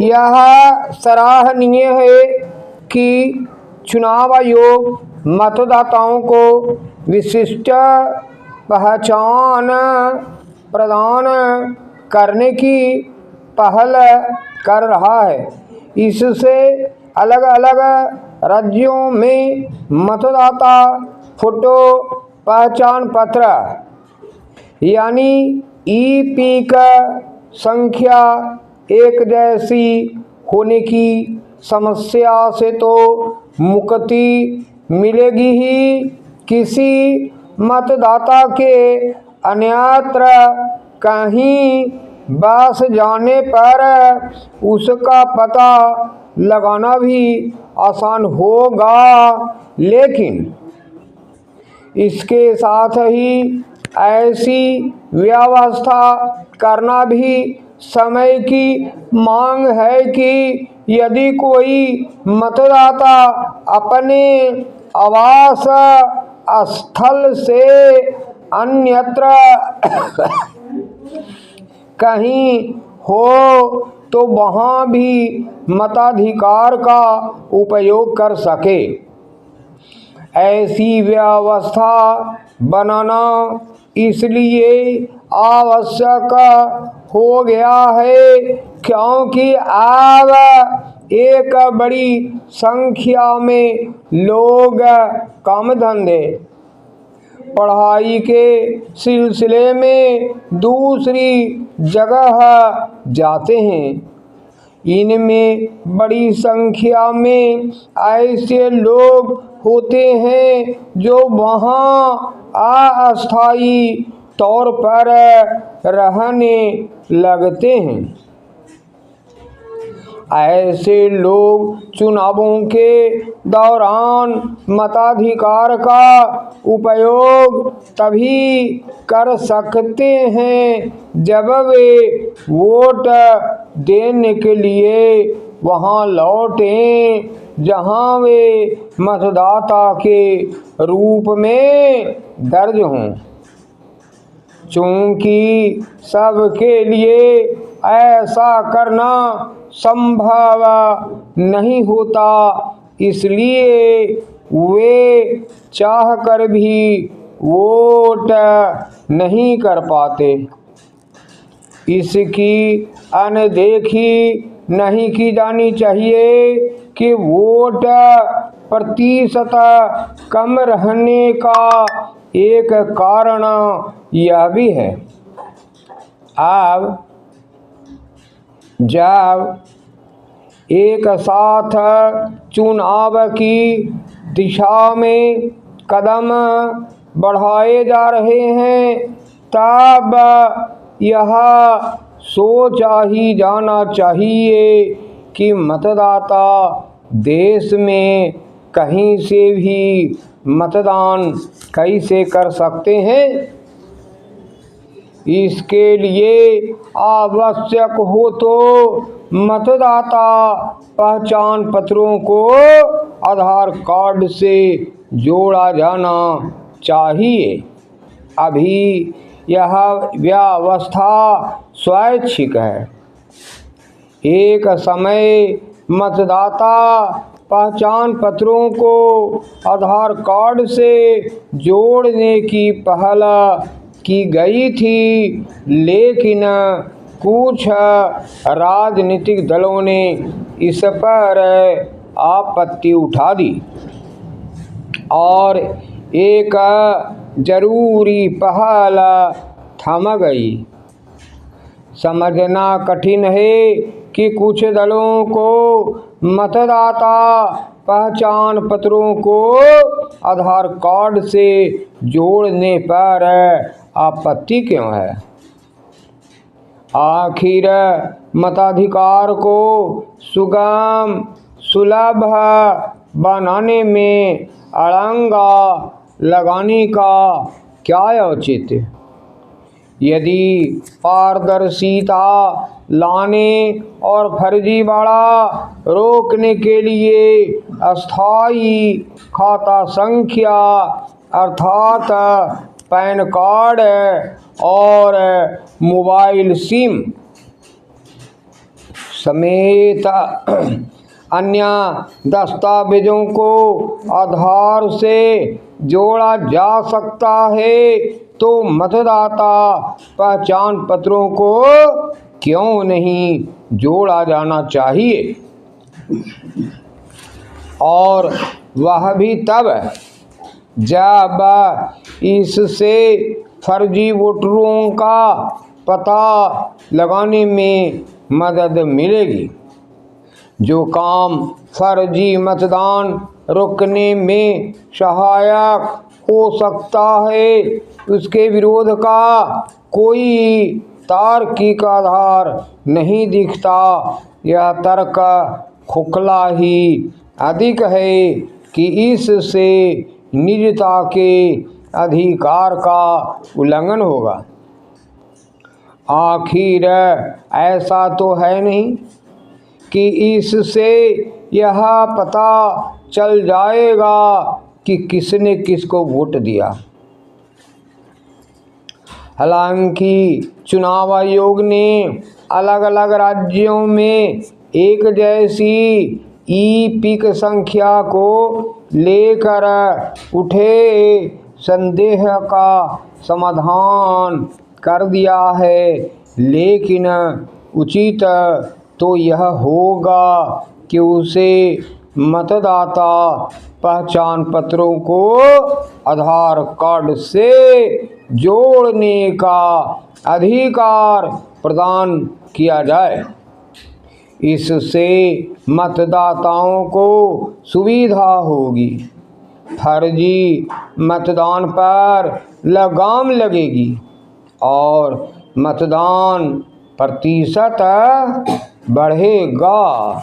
यह सराहनीय है कि चुनाव आयोग मतदाताओं को विशिष्ट पहचान प्रदान करने की पहल कर रहा है। इससे अलग अलग राज्यों में मतदाता फोटो पहचान पत्र यानी ईपिक संख्या एक जैसी होने की समस्या से तो मुक्ति मिलेगी ही, किसी मतदाता के अन्यत्र कहीं बस जाने पर उसका पता लगाना भी आसान होगा, लेकिन इसके साथ ही ऐसी व्यवस्था करना भी समय की मांग है कि यदि कोई मतदाता अपने आवास स्थल से अन्यत्र कहीं हो तो वहाँ भी मताधिकार का उपयोग कर सके। ऐसी व्यवस्था बनाना इसलिए आवश्यक हो गया है क्योंकि अब एक बड़ी संख्या में लोग काम धंधे पढ़ाई के सिलसिले में दूसरी जगह जाते हैं। इनमें बड़ी संख्या में ऐसे लोग होते हैं जो वहाँ अस्थायी तौर पर रहने लगते हैं। ऐसे लोग चुनावों के दौरान मताधिकार का उपयोग तभी कर सकते हैं जब वे वोट देने के लिए वहां लौटें जहां वे मतदाता के रूप में दर्ज हों। चूंकि सबके लिए ऐसा करना संभव नहीं होता, इसलिए वे चाहकर भी वोट नहीं कर पाते। इसकी अनदेखी नहीं की जानी चाहिए कि वोट प्रतिशत कम रहने का एक कारण यह भी है। अब जब एक साथ चुनाव की दिशा में कदम बढ़ाए जा रहे हैं, तब यह सोचा ही जाना चाहिए कि मतदाता देश में कहीं से भी मतदान कैसे कर सकते हैं। इसके लिए आवश्यक हो तो मतदाता पहचान पत्रों को आधार कार्ड से जोड़ा जाना चाहिए। अभी यह व्यवस्था स्वैच्छिक है। एक समय मतदाता पहचान पत्रों को आधार कार्ड से जोड़ने की पहल की गई थी, लेकिन कुछ राजनीतिक दलों ने इस पर आपत्ति उठा दी और एक जरूरी पहल थम गई। समझना कठिन है कि कुछ दलों को मतदाता पहचान पत्रों को आधार कार्ड से जोड़ने पर आपत्ति क्यों है। आखिर मताधिकार को सुगम सुलभ बनाने में अड़ंगा लगाने का क्या औचित्य। यदि पारदर्शिता लाने और फर्जीवाड़ा रोकने के लिए अस्थायी खाता संख्या अर्थात पैन कार्ड और मोबाइल सिम समेत अन्य दस्तावेजों को आधार से जोड़ा जा सकता है, तो मतदाता पहचान पत्रों को क्यों नहीं जोड़ा जाना चाहिए? और वह भी तब जब इससे फर्जी वोटरों का पता लगाने में मदद मिलेगी। जो काम फर्जी मतदान रोकने में सहायक हो सकता है, उसके विरोध का कोई तार्किक आधार नहीं दिखता। यह तर्क खोखला ही अधिक है कि इससे निजता के अधिकार का उल्लंघन होगा। आखिर ऐसा तो है नहीं कि इससे यह पता चल जाएगा कि किसने किसको वोट दिया। हालांकि चुनाव आयोग ने अलग अलग राज्यों में एक जैसी ईपिक संख्या को लेकर उठे संदेह का समाधान कर दिया है, लेकिन उचित तो यह होगा कि उसे मतदाता पहचान पत्रों को आधार कार्ड से जोड़ने का अधिकार प्रदान किया जाए। इससे मतदाताओं को सुविधा होगी, फर्जी मतदान पर लगाम लगेगी और मतदान प्रतिशत बढ़ेगा।